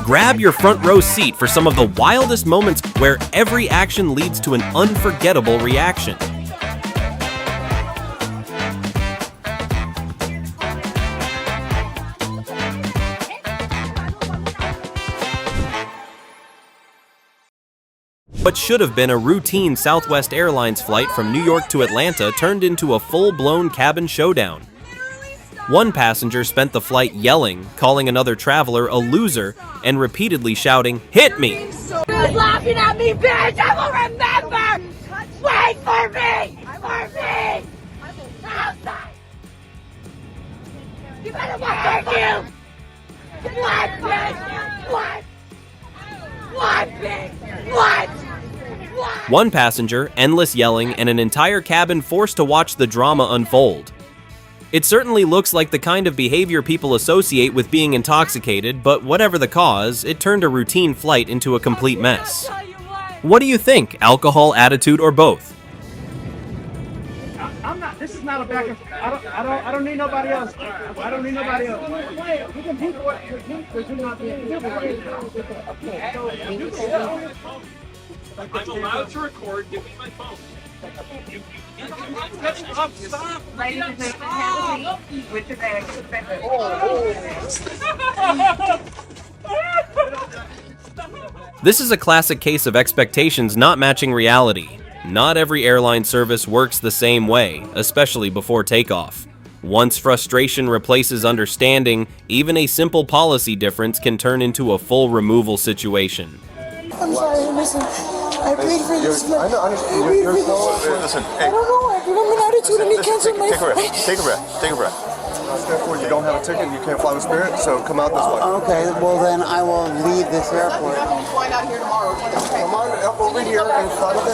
Grab your front row seat for some of the wildest moments where every action leads to an unforgettable reaction. What should have been a routine Southwest Airlines flight from New York to Atlanta turned into a full-blown cabin showdown. One passenger spent the flight yelling, calling another traveler a loser, and repeatedly shouting, "Hit me!" You're laughing at me, bitch! I will remember! Wait for me! For me! Outside! You better watch you! What, bitch? What? What, bitch? What? One passenger, endless yelling, and an entire cabin forced to watch the drama unfold. It certainly looks like the kind of behavior people associate with being intoxicated, but whatever the cause, it turned a routine flight into a complete mess. What do you think, alcohol, attitude, or both? I'm not. This is not a back and forth. I don't need nobody else. I don't need nobody else. We can keep what because you're not being civil right now. I'm allowed to record. Give me my phone. Stop! Ladies and gentlemen, have a seat with your bag. This is a classic case of expectations not matching reality. Not every airline service works the same way, especially before takeoff. Once frustration replaces understanding, even a simple policy difference can turn into a full removal situation. I'm sorry, listen. I paid for this. I know. Listen, hey. I don't know. I give him an attitude and he canceled my flight. Take a breath. Take a breath. Therefore, you don't have a ticket and you can't fly with Spirit, so come out this way. Okay, well then I will leave this airport. We'll find out here tomorrow. Come on up over here in front of it.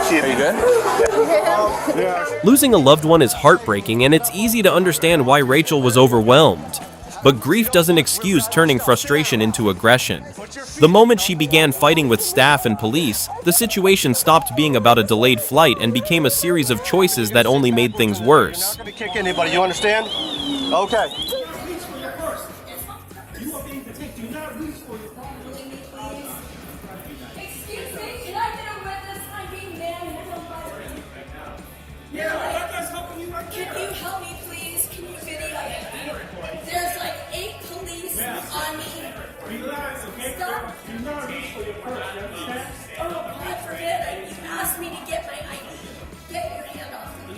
Are you good? Yeah. Losing a loved one is heartbreaking, and it's easy to understand why Rachel was overwhelmed. But grief doesn't excuse turning frustration into aggression. The moment she began fighting with staff and police, the situation stopped being about a delayed flight and became a series of choices that only made things worse. You're not going to kick anybody, you understand? Okay. Can you help me, please? Can you video it? There's like 8 police on me. Relax, okay? Stop. You're not ready for your purse, you understand? Oh, God forbid. You asked me to get my ID. Get your hand off me.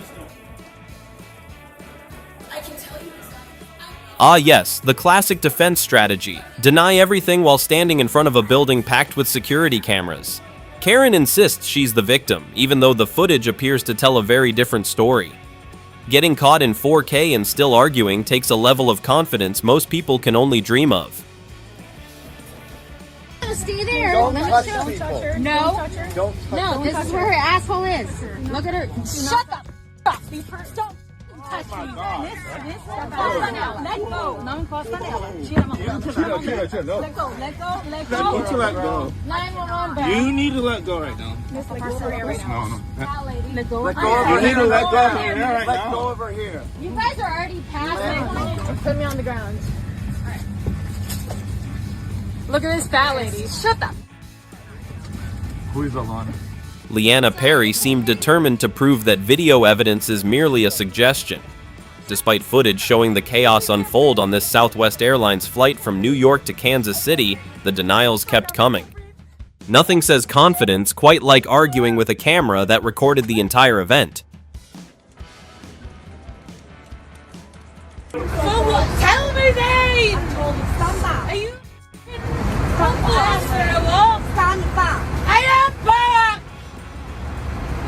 I can tell you exactly. Ah yes, the classic defense strategy. Deny everything while standing in front of a building packed with security cameras. Karen insists she's the victim, even though the footage appears to tell a very different story. Getting caught in 4K and still arguing takes a level of confidence most people can only dream of. Stay there. Don't touch people. No. Don't touch No, this is where her asshole is. Look at her. Shut the up. Don't touch me. Let go. Let go. Let go. Let go. 911 back. You need to let go right now. Let go. Let go. You need to let go over here right Let now. go over here. You guys are already past me. Put me on the ground. Look at this fat lady. Shut the. Who is Alana? Leanna Perry seemed determined to prove that video evidence is merely a suggestion. Despite footage showing the chaos unfold on this Southwest Airlines flight from New York to Kansas City, the denials kept coming. Nothing says confidence quite like arguing with a camera that recorded the entire event. Tell me, babe. Are you? Stand back. I am back.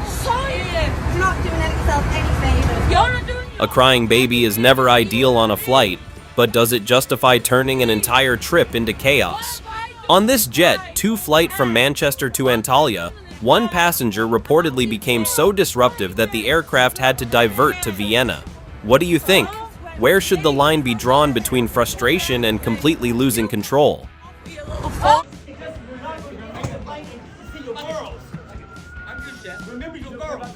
Sorry. You're not doing yourself any favors. You're not doing. A crying baby is never ideal on a flight, but does it justify turning an entire trip into chaos? On this jet, 2 flight from Manchester to Antalya, one passenger reportedly became so disruptive that the aircraft had to divert to Vienna. What do you think? Where should the line be drawn between frustration and completely losing control? Remember your girls.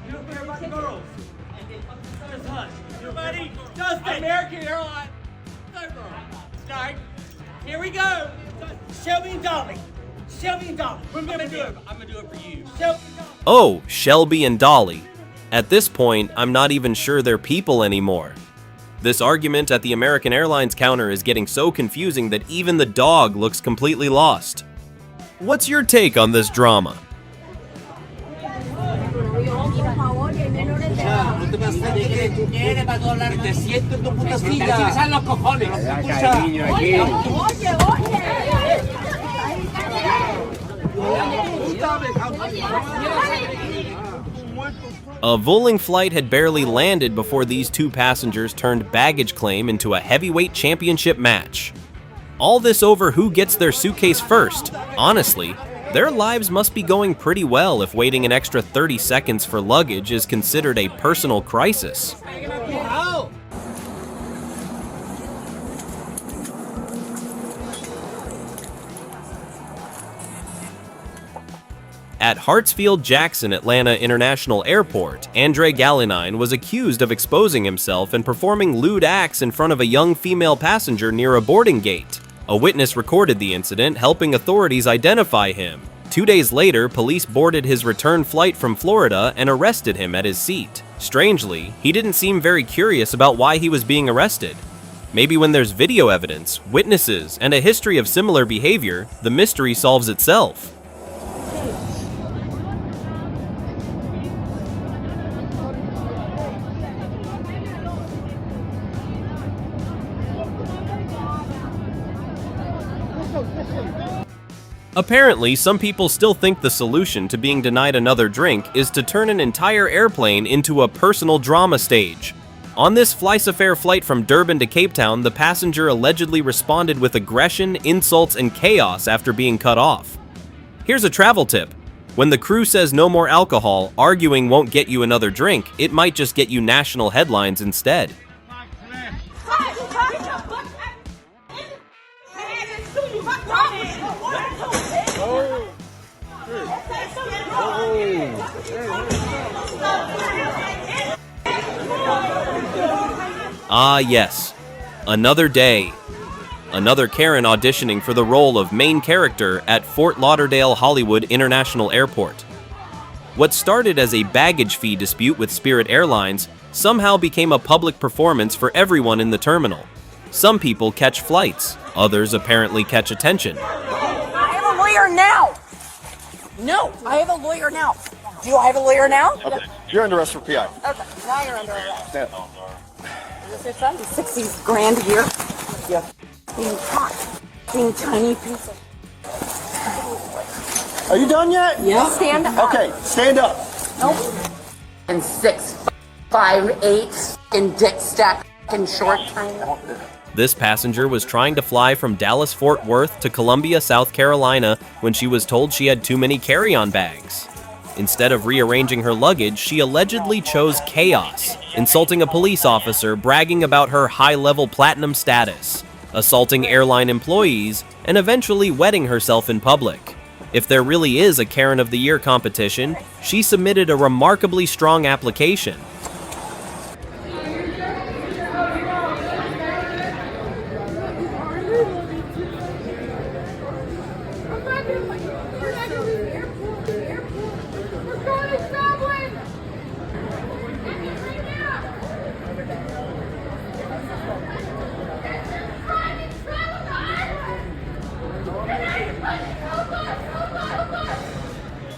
You don't care about the girls. American Airlines. Start. Here we go. Shelby and Dolly. Shelby and Dolly. I'm gonna do it. I'm gonna do it for you. Shelby and Dolly. Oh, Shelby and Dolly. At this point, I'm not even sure they're people anymore. This argument at the American Airlines counter is getting so confusing that even the dog looks completely lost. What's your take on this drama? A Vueling flight had barely landed before these two passengers turned baggage claim into a heavyweight championship match. All this over who gets their suitcase first. Honestly, their lives must be going pretty well if waiting an extra 30 seconds for luggage is considered a personal crisis. At Hartsfield-Jackson Atlanta International Airport, Andre Gallinine was accused of exposing himself and performing lewd acts in front of a young female passenger near a boarding gate. A witness recorded the incident, helping authorities identify him. 2 days later, police boarded his return flight from Florida and arrested him at his seat. Strangely, he didn't seem very curious about why he was being arrested. Maybe when there's video evidence, witnesses, and a history of similar behavior, the mystery solves itself. Apparently, some people still think the solution to being denied another drink is to turn an entire airplane into a personal drama stage. On this Flysafair flight from Durban to Cape Town, the passenger allegedly responded with aggression, insults, and chaos after being cut off. Here's a travel tip. When the crew says no more alcohol, arguing won't get you another drink, it might just get you national headlines instead. Ah yes, another day. Another Karen auditioning for the role of main character at Fort Lauderdale Hollywood International Airport. What started as a baggage fee dispute with Spirit Airlines somehow became a public performance for everyone in the terminal. Some people catch flights, others apparently catch attention. I have a lawyer now. No, I have a lawyer now. Do I have a lawyer now? Okay, you're under arrest for PI. Okay, now you're under arrest. Stand. Is this your son? 60 grand a year. Yeah. Being caught. Being tiny piece of... Are you done yet? Yeah. Stand up. Okay, stand up. Nope. And 6, 5, 8, and dick stack and short time. This passenger was trying to fly from Dallas-Fort Worth to Columbia, South Carolina when she was told she had too many carry-on bags. Instead of rearranging her luggage, she allegedly chose chaos, insulting a police officer, bragging about her high-level platinum status, assaulting airline employees, and eventually wetting herself in public. If there really is a Karen of the Year competition, she submitted a remarkably strong application.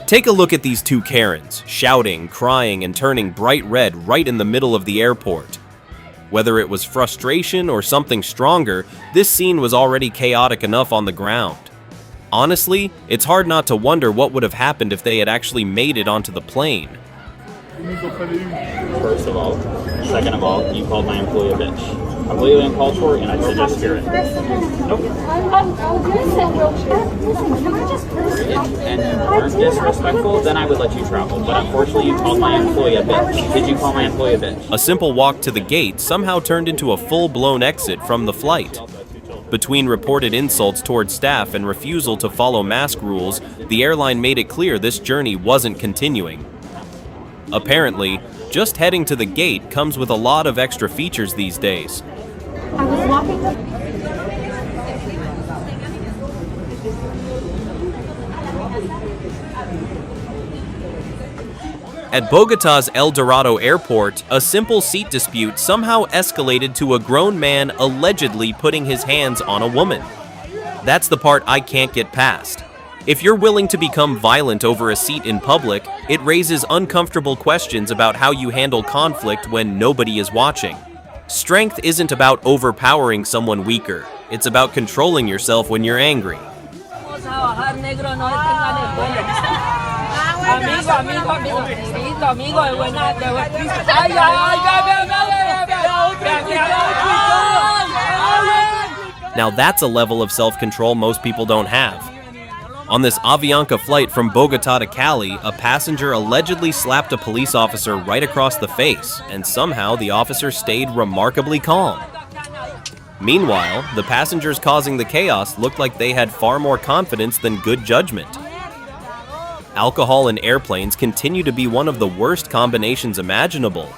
Take a look at these two Karens, shouting, crying, and turning bright red right in the middle of the airport. Whether it was frustration or something stronger, this scene was already chaotic enough on the ground. Honestly, it's hard not to wonder what would have happened if they had actually made it onto the plane. First of all. Second of all, you called my employee a bitch. Completely uncalled for, and I suggest Spirit. Nope. And you weren't disrespectful, then I would let you travel. But unfortunately, you called my employee a bitch. Did you call my employee a bitch? A simple walk to the gate somehow turned into a full-blown exit from the flight. Between reported insults towards staff and refusal to follow mask rules, the airline made it clear this journey wasn't continuing. Apparently, Just heading to the gate comes with a lot of extra features these days. I was walking. At Bogota's El Dorado airport, a simple seat dispute somehow escalated to a grown man allegedly putting his hands on a woman. That's the part I can't get past. If you're willing to become violent over a seat in public, it raises uncomfortable questions about how you handle conflict when nobody is watching. Strength isn't about overpowering someone weaker. It's about controlling yourself when you're angry. Now that's a level of self-control most people don't have. On this Avianca flight from Bogota to Cali, a passenger allegedly slapped a police officer right across the face, and somehow the officer stayed remarkably calm. Meanwhile, the passengers causing the chaos looked like they had far more confidence than good judgment. Alcohol in airplanes continue to be one of the worst combinations imaginable.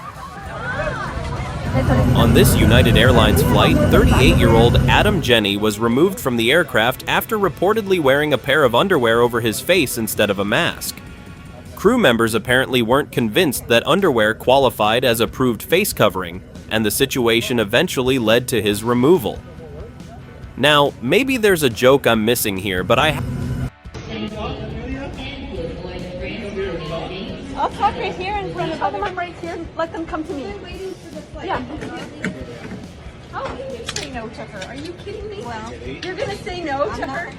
On this United Airlines flight, 38-year-old Adam Jenny was removed from the aircraft after reportedly wearing a pair of underwear over his face instead of a mask. Crew members apparently weren't convinced that underwear qualified as approved face covering, and the situation eventually led to his removal. Now, maybe there's a joke I'm missing here, but I'll talk right here in front of them. I'm right here. Let them come to me. Yeah. How can you say no to her? Are you kidding me? Well, you're gonna say no to her?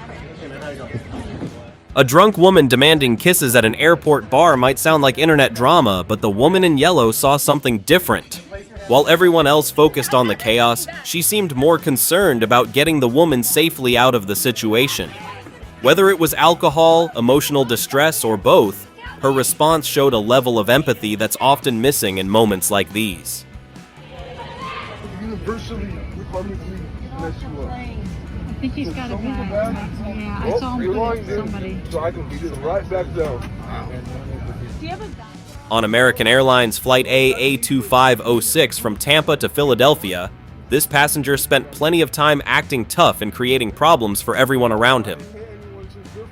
A drunk woman demanding kisses at an airport bar might sound like internet drama, but the woman in yellow saw something different. While everyone else focused on the chaos, she seemed more concerned about getting the woman safely out of the situation. Whether it was alcohol, emotional distress, or both, her response showed a level of empathy that's often missing in moments like these. Universally, publicly mess you up. I think he's got a bag. Yeah, I saw him put it to somebody. So I can beat it right back down. Do you have a bag? On American Airlines Flight AA2506 from Tampa to Philadelphia, this passenger spent plenty of time acting tough and creating problems for everyone around him.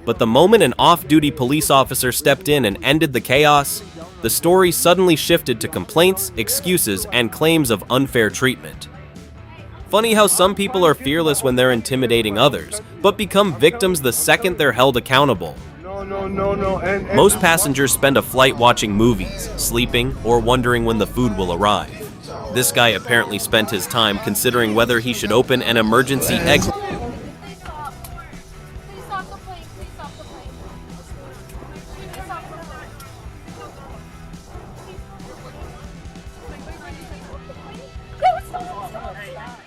But the moment an off-duty police officer stepped in and ended the chaos, the story suddenly shifted to complaints, excuses, and claims of unfair treatment. Funny how some people are fearless when they're intimidating others, but become victims the second they're held accountable. No. And Most passengers spend a flight watching movies, sleeping, or wondering when the food will arrive. This guy apparently spent his time considering whether he should open an emergency exit.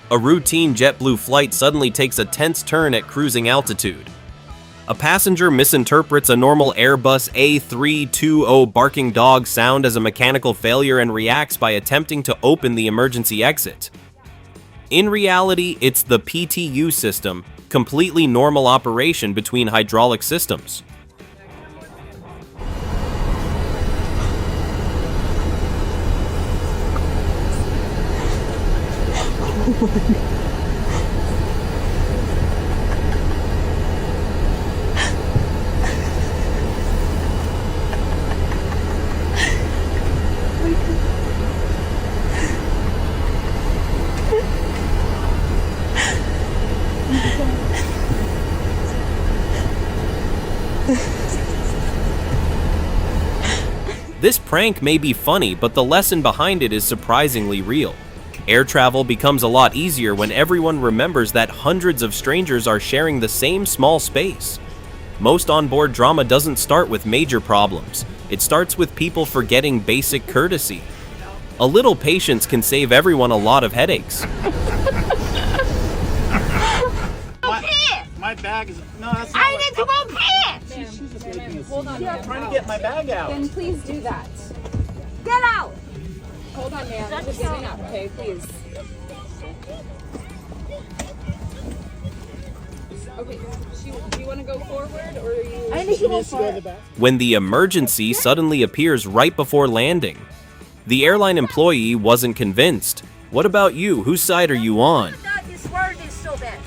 A routine JetBlue flight suddenly takes a tense turn at cruising altitude. A passenger misinterprets a normal Airbus A320 barking dog sound as a mechanical failure and reacts by attempting to open the emergency exit. In reality, it's the PTU system, completely normal operation between hydraulic systems. This prank may be funny, but the lesson behind it is surprisingly real. Air travel becomes a lot easier when everyone remembers that hundreds of strangers are sharing the same small space. Most onboard drama doesn't start with major problems. It starts with people forgetting basic courtesy. A little patience can save everyone a lot of headaches. My bag is... No, that's not... I need to go pants! Hold on, I'm trying to get my bag out. Then please do that. Get out! Hold on, ma'am. I'm just getting up, okay? Please. Okay, do you want to go forward, or are you... I need to go forward. When the emergency suddenly appears right before landing. The airline employee wasn't convinced. What about you? Whose side are you on? This word is so bad.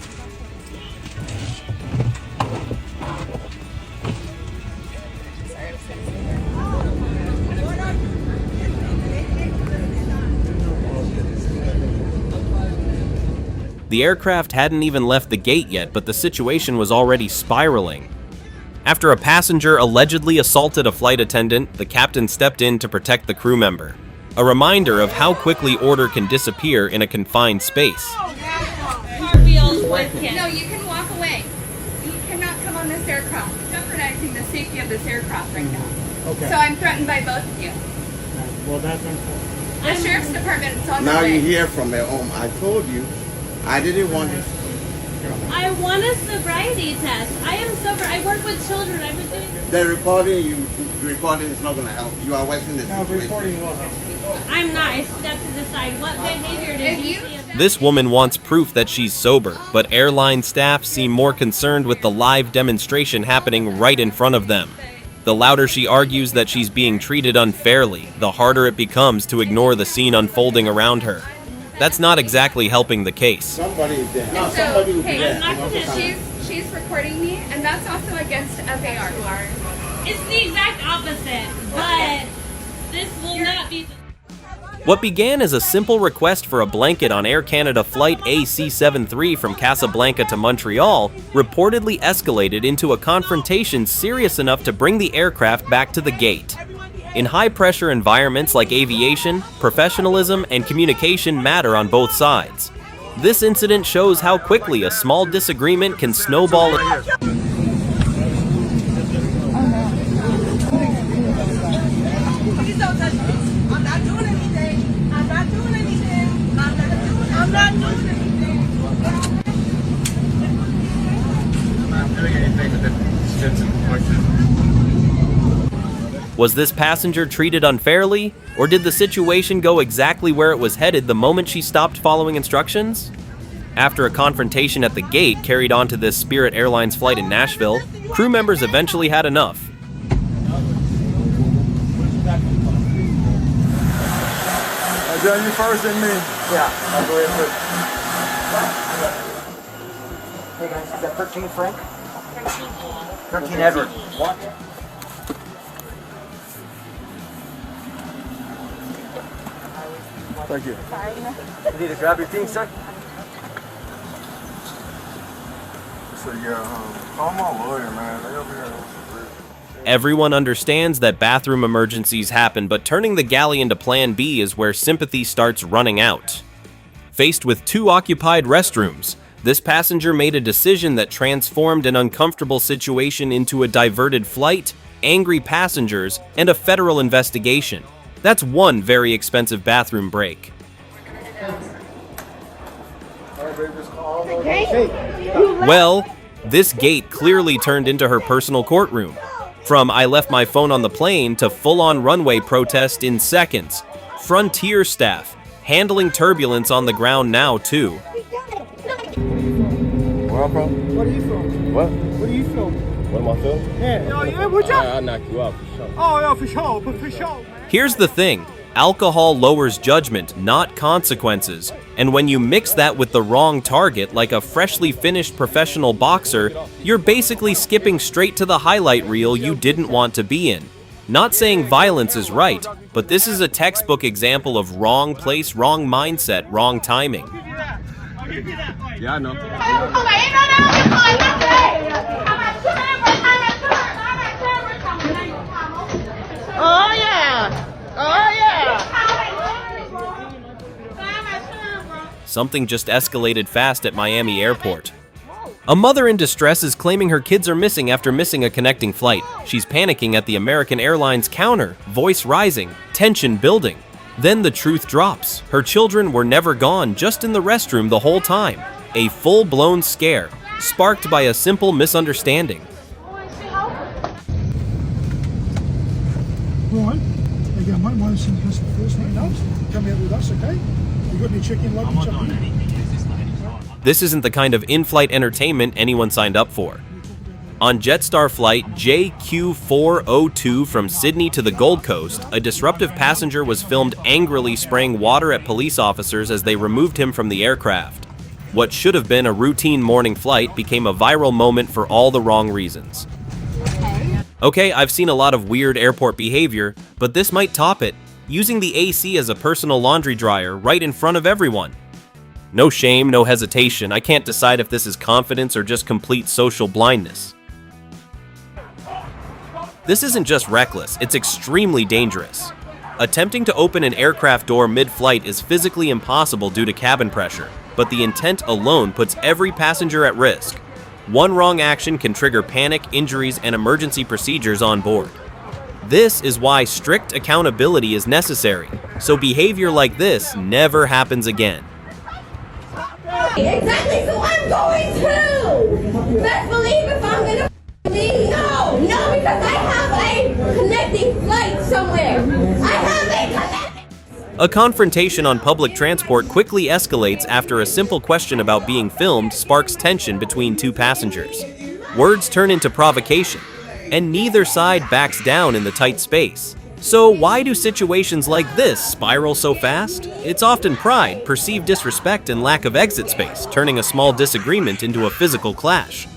The aircraft hadn't even left the gate yet, but the situation was already spiraling. After a passenger allegedly assaulted a flight attendant, the captain stepped in to protect the crew member. A reminder of how quickly order can disappear in a confined space. Cartwheels with kids. No, you can walk away. You cannot come on this aircraft. Jeopardizing the safety of this aircraft right now. Okay. So I'm threatened by both of you. Well, that's unfortunate. The sheriff's department is on the Now way. you hear from their home. I told you, I didn't want to. I want a sobriety test. I am sober. I work with children. I've been doing this. The reporting is not going to help. You are wasting the situation. Reporting will help. I'm not. I stepped to the side. What behavior did you see? This woman wants proof that she's sober, but airline staff seem more concerned with the live demonstration happening right in front of them. The louder she argues that she's being treated unfairly, the harder it becomes to ignore the scene unfolding around her. That's not exactly helping the case. Somebody is there. No, So, somebody will be hey, there. she's recording me, and that's also against FAR. It's the exact opposite, but this will not be. What began as a simple request for a blanket on Air Canada Flight AC-73 from Casablanca to Montreal reportedly escalated into a confrontation serious enough to bring the aircraft back to the gate. In high-pressure environments like aviation, professionalism and communication matter on both sides. This incident shows how quickly a small disagreement can snowball. Please don't touch me. I'm not doing anything. I'm not doing anything. I'm not doing anything. I'm not doing anything with the shits and questions. Was this passenger treated unfairly, or did the situation go exactly where it was headed the moment she stopped following instructions? After a confrontation at the gate carried on to this Spirit Airlines flight in Nashville, crew members eventually had enough. John, you first and me. Yeah, I'll go ahead first. Hey guys, is that 13 Frank? 13 Edward. What? Thank you. You need to grab your things, sir? So yeah, call my lawyer, man. They over here. Everyone understands that bathroom emergencies happen, but turning the galley into Plan B is where sympathy starts running out. Faced with 2 occupied restrooms, this passenger made a decision that transformed an uncomfortable situation into a diverted flight, angry passengers, and a federal investigation. That's one very expensive bathroom break. Well, this gate clearly turned into her personal courtroom. From I left my phone on the plane to full-on runway protest in seconds. Frontier staff, handling turbulence on the ground now too. Where I'm from? What are you from? What? What are you from? What am I from? Yeah. Oh, yeah, what's up? I'll knock you out for sure. Oh, yeah, for sure, but for sure, man. Here's the thing, alcohol lowers judgment, not consequences. And when you mix that with the wrong target, like a freshly finished professional boxer, you're basically skipping straight to the highlight reel you didn't want to be in. Not saying violence is right, but this is a textbook example of wrong place, wrong mindset, wrong timing. Yeah, I know. Oh yeah. Oh yeah. Something just escalated fast at Miami Airport. A mother in distress is claiming her kids are missing after missing a connecting flight. She's panicking at the American Airlines counter, voice rising, tension building. Then the truth drops. Her children were never gone, just in the restroom the whole time. A full-blown scare, sparked by a simple misunderstanding. Right. Again, mate, my son has the first name. Come out with us, okay? You got any chicken luggage up here? This isn't the kind of in-flight entertainment anyone signed up for. On Jetstar flight JQ402 from Sydney to the Gold Coast, a disruptive passenger was filmed angrily spraying water at police officers as they removed him from the aircraft. What should have been a routine morning flight became a viral moment for all the wrong reasons. Okay, I've seen a lot of weird airport behavior, but this might top it, using the AC as a personal laundry dryer right in front of everyone. No shame, no hesitation. I can't decide if this is confidence or just complete social blindness. This isn't just reckless, it's extremely dangerous. Attempting to open an aircraft door mid-flight is physically impossible due to cabin pressure, but the intent alone puts every passenger at risk. One wrong action can trigger panic, injuries, and emergency procedures on board. This is why strict accountability is necessary, so behavior like this never happens again. Exactly, so I'm going to! Best believe if I'm gonna leave, no, because I have a connecting flight somewhere. I have a connecting... A confrontation on public transport quickly escalates after a simple question about being filmed sparks tension between two passengers. Words turn into provocation, and neither side backs down in the tight space. So why do situations like this spiral so fast? It's often pride, perceived disrespect, and lack of exit space, turning a small disagreement into a physical clash.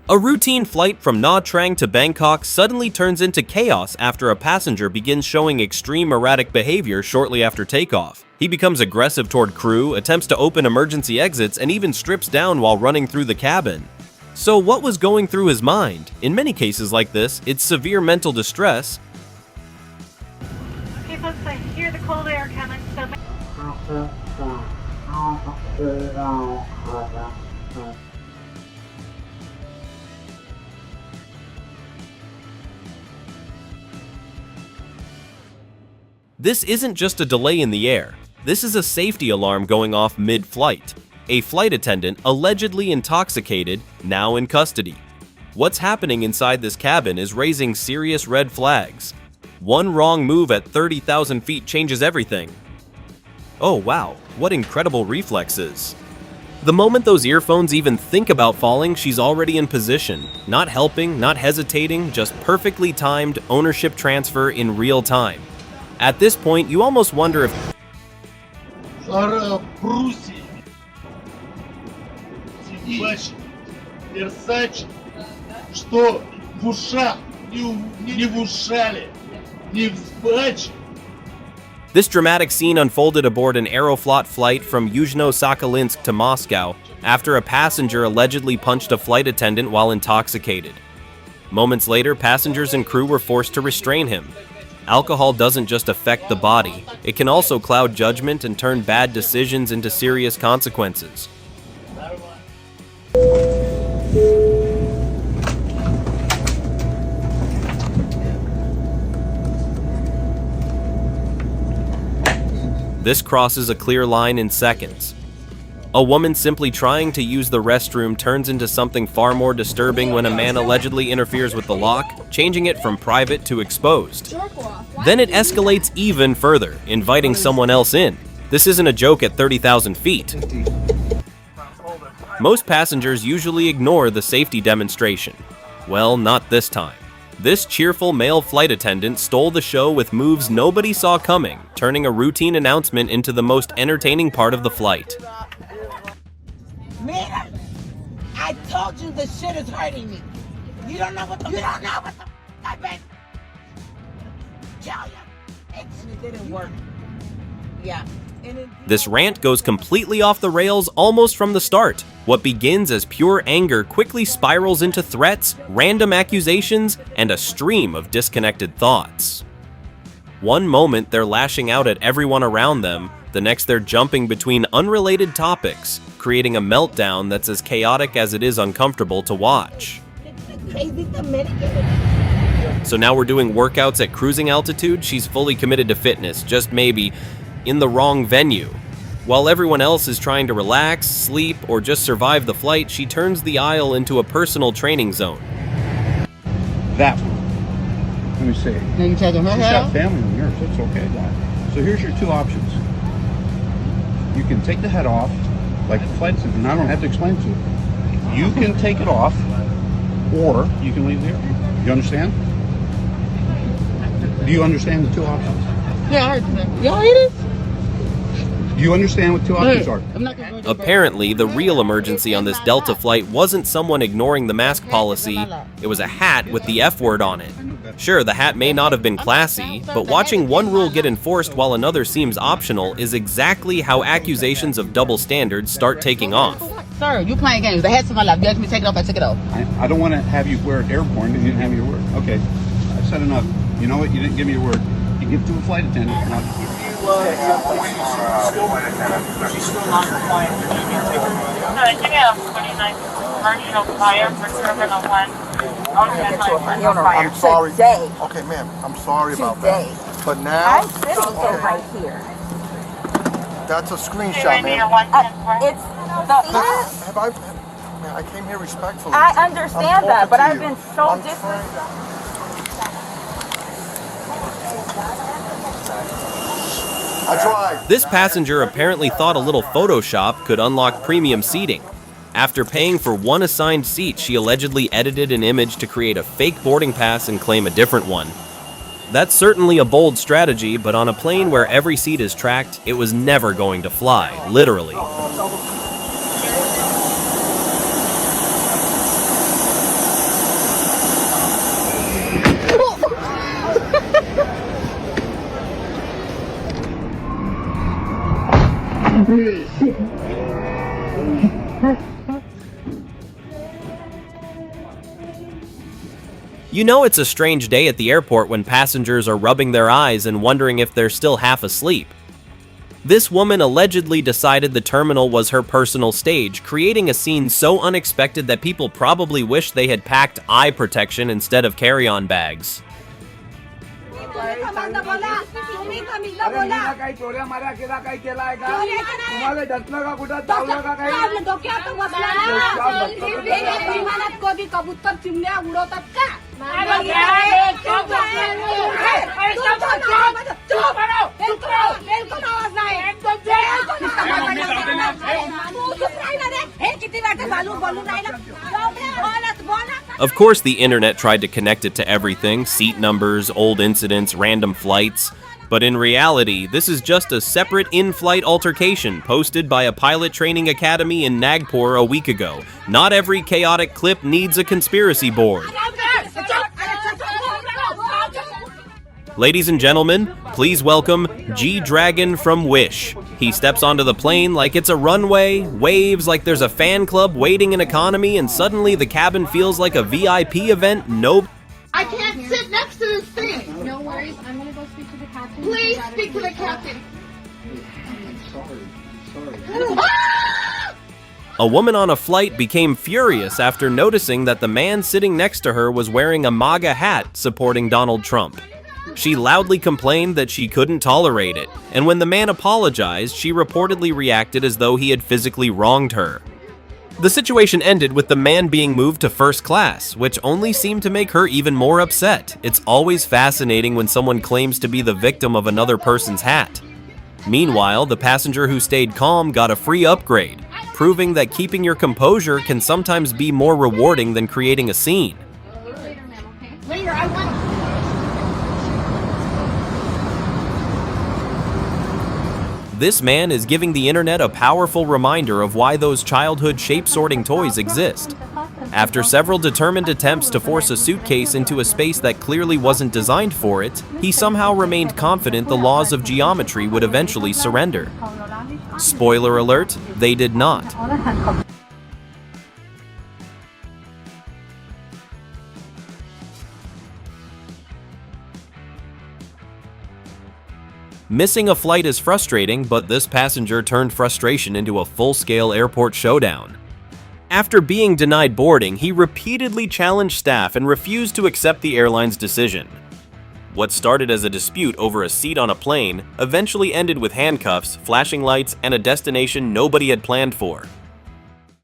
A routine flight from Nha Trang to Bangkok suddenly turns into chaos after a passenger begins showing extreme erratic behavior shortly after takeoff. He becomes aggressive toward crew, attempts to open emergency exits, and even strips down while running through the cabin. So what was going through his mind? In many cases like this, it's severe mental distress. Okay, folks, I hear the cold air coming, so... This isn't just a delay in the air. This is a safety alarm going off mid-flight. A flight attendant, allegedly intoxicated, now in custody. What's happening inside this cabin is raising serious red flags. One wrong move at 30,000 feet changes everything. Oh wow, what incredible reflexes. The moment those earphones even think about falling, she's already in position. Not helping, not hesitating, just perfectly timed ownership transfer in real time. At this point, you almost wonder if this dramatic scene unfolded aboard an Aeroflot flight from Yuzhno-Sakhalinsk to Moscow after a passenger allegedly punched a flight attendant while intoxicated. Moments later, passengers and crew were forced to restrain him. Alcohol doesn't just affect the body, it can also cloud judgment and turn bad decisions into serious consequences. This crosses a clear line in seconds. A woman simply trying to use the restroom turns into something far more disturbing when a man allegedly interferes with the lock, changing it from private to exposed. Then it escalates even further, inviting someone else in. This isn't a joke at 30,000 feet. Most passengers usually ignore the safety demonstration. Well, not this time. This cheerful male flight attendant stole the show with moves nobody saw coming, turning a routine announcement into the most entertaining part of the flight. Man, I told you this shit is hurting me. You don't know what the I've been tell you. And it didn't work. Yeah. This rant goes completely off the rails almost from the start. What begins as pure anger quickly spirals into threats, random accusations, and a stream of disconnected thoughts. One moment they're lashing out at everyone around them, the next they're jumping between unrelated topics, creating a meltdown that's as chaotic as it is uncomfortable to watch. So now we're doing workouts at cruising altitude. She's fully committed to fitness, just maybe in the wrong venue. While everyone else is trying to relax, sleep, or just survive the flight, she turns the aisle into a personal training zone. That one. Let me see. Now you taking her She's head got off? family in yours. That's okay, Dad. So here's your two options. You can take the head off, like the flight attendant, and I don't have to explain to you. You can take it off, or you can leave the airplane. You understand? Do you understand the two options? Yeah, I understand. Y'all hear this? Do you understand what two options are? Apparently, the real emergency on this Delta flight wasn't someone ignoring the mask policy, it was a hat with the F word on it. Sure, the hat may not have been classy, but watching one rule get enforced while another seems optional is exactly how accusations of double standards start taking off. Sir, you playing games. The hat's in my lap. You asked me to take it off, I took it off. I don't want to have you wear it airborne and you didn't have your word. Okay, I've said enough. You know what? You didn't give me your word. You give it to a flight attendant. She's still not compliant. Give me a 29 commercial fire for terminal 1. I'm sorry. Today. Okay, ma'am. I'm sorry about Today. that. But now, I'm sitting right here. that's a screenshot, ma'am. It's the. Man, I came here respectfully. I understand that, but I've been so I'm disrespectful. I tried. This passenger apparently thought a little Photoshop could unlock premium seating. After paying for one assigned seat, she allegedly edited an image to create a fake boarding pass and claim a different one. That's certainly a bold strategy, but on a plane where every seat is tracked, it was never going to fly, literally. You know it's a strange day at the airport when passengers are rubbing their eyes and wondering if they're still half asleep. This woman allegedly decided the terminal was her personal stage, creating a scene so unexpected that people probably wish they had packed eye protection instead of carry-on bags. Of course, the internet tried to connect it to everything: seat numbers, old incidents, random flights. But in reality, this is just a separate in-flight altercation posted by a pilot training academy in Nagpur a week ago. Not every chaotic clip needs a conspiracy board. Ladies and gentlemen, please welcome G-Dragon from Wish. He steps onto the plane like it's a runway, waves like there's a fan club waiting in economy, and suddenly the cabin feels like a VIP event. Nope. I can't sit next to this thing. No worries, I'm gonna go speak to the captain. Please speak to the captain. A woman on a flight became furious after noticing that the man sitting next to her was wearing a MAGA hat supporting Donald Trump. She loudly complained that she couldn't tolerate it, and when the man apologized, she reportedly reacted as though he had physically wronged her. The situation ended with the man being moved to first class, which only seemed to make her even more upset. It's always fascinating when someone claims to be the victim of another person's hat. Meanwhile, the passenger who stayed calm got a free upgrade, proving that keeping your composure can sometimes be more rewarding than creating a scene. Later, I want. This man is giving the internet a powerful reminder of why those childhood shape-sorting toys exist. After several determined attempts to force a suitcase into a space that clearly wasn't designed for it, he somehow remained confident the laws of geometry would eventually surrender. Spoiler alert, they did not. Missing a flight is frustrating, but this passenger turned frustration into a full-scale airport showdown. After being denied boarding, he repeatedly challenged staff and refused to accept the airline's decision. What started as a dispute over a seat on a plane eventually ended with handcuffs, flashing lights, and a destination nobody had planned for.